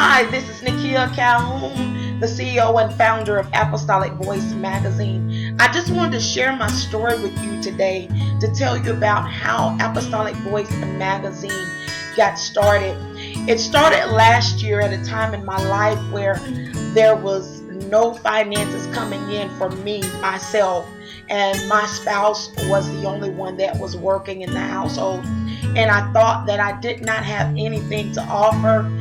Hi, this is Nakia Calhoun, the CEO and founder of Apostolic Voice Magazine. I just wanted to share my story with you today to tell you about how Apostolic Voice Magazine got started. It started last year at a time in my life where there was no finances coming in for me, myself, and my spouse was the only one that was working in the household. And I thought that I did not have anything to offer,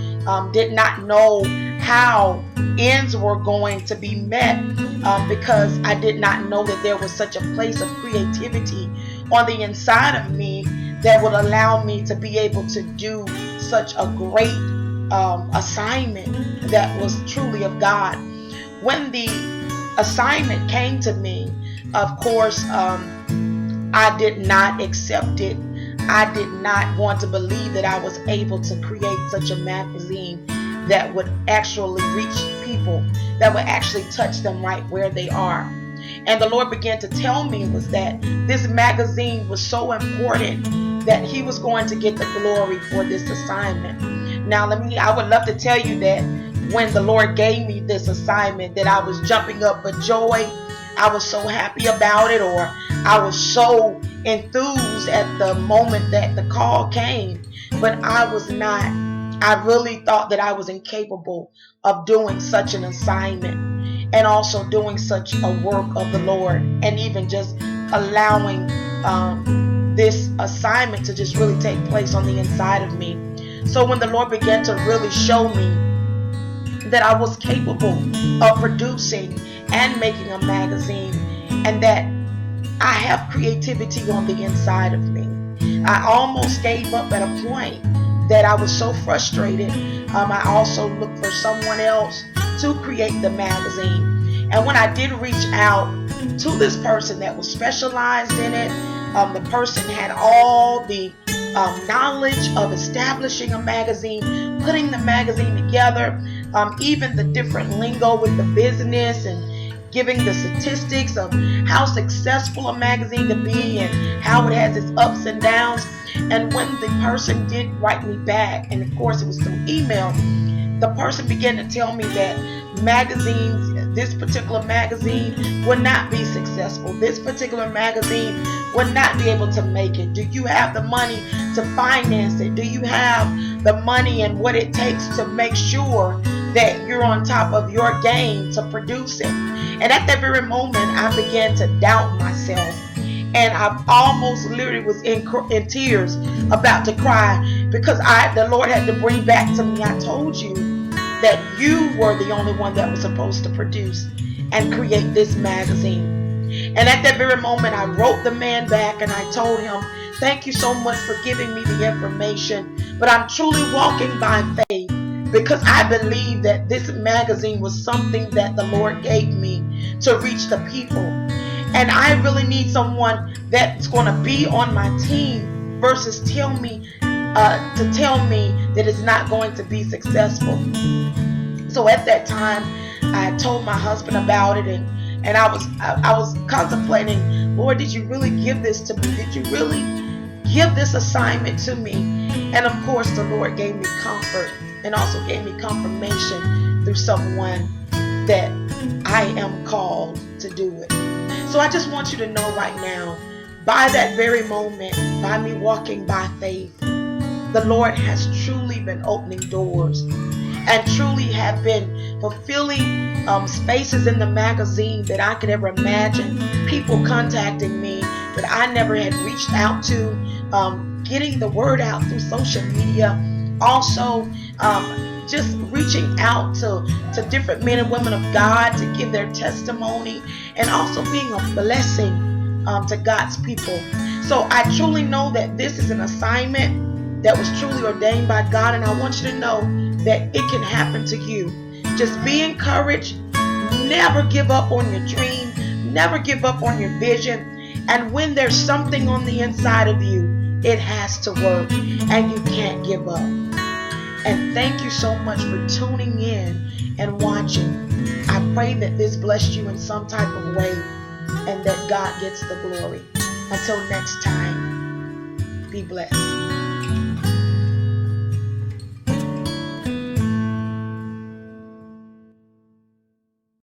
did not know how ends were going to be met, because I did not know that there was such a place of creativity on the inside of me that would allow me to be able to do such a great assignment that was truly of God. When the assignment came to me, of course, I did not accept it. I did not want to believe that I was able to create such a magazine that would actually reach people, that would actually touch them right where they are. And the Lord began to tell me was that this magazine was so important that He was going to get the glory for this assignment. Now, I would love to tell you that when the Lord gave me this assignment, that I was jumping up for joy. I was so happy about it, or I was so enthused at the moment that the call came, but I was not. I really thought that I was incapable of doing such an assignment and also doing such a work of the Lord, and even just allowing this assignment to just really take place on the inside of me. So when the Lord began to really show me that I was capable of producing and making a magazine, and that I have creativity on the inside of me, I almost gave up at a point that I was so frustrated. I also looked for someone else to create the magazine. And when I did reach out to this person that was specialized in it, the person had all the knowledge of establishing a magazine, putting the magazine together, even the different lingo with the business, and giving the statistics of how successful a magazine can be and how it has its ups and downs. And when the person did write me back, and of course it was through email, the person began to tell me that this particular magazine would not be successful. This particular magazine would not be able to make it. Do you have the money to finance it? Do you have the money and what it takes to make sure that you're on top of your game to produce it? And at that very moment, I began to doubt myself. And I almost literally was in tears, about to cry, because the Lord had to bring back to me, I told you that you were the only one that was supposed to produce and create this magazine. And at that very moment, I wrote the man back and I told him, thank you so much for giving me the information, but I'm truly walking by faith, because I believe that this magazine was something that the Lord gave me to reach the people. And I really need someone that's going to be on my team versus tell me that it's not going to be successful. So at that time, I told my husband about it, and I was contemplating, Lord, did you really give this to me? Did you really give this assignment to me? And of course, the Lord gave me comfort and also gave me confirmation through someone that I am called to do it. So I just want you to know right now, by that very moment, by me walking by faith, the Lord has truly been opening doors and truly have been fulfilling spaces in the magazine that I could ever imagine. People contacting me that I never had reached out to, getting the word out through social media, also just reaching out to different men and women of God to give their testimony, and also being a blessing to God's people. So I truly know that this is an assignment that was truly ordained by God, and I want you to know that it can happen to you. Just be encouraged. Never give up on your dream. Never give up on your vision. And when there's something on the inside of you, it has to work, and you can't give up. And thank you so much for tuning in and watching. I pray that this blessed you in some type of way, and that God gets the glory. Until next time, be blessed.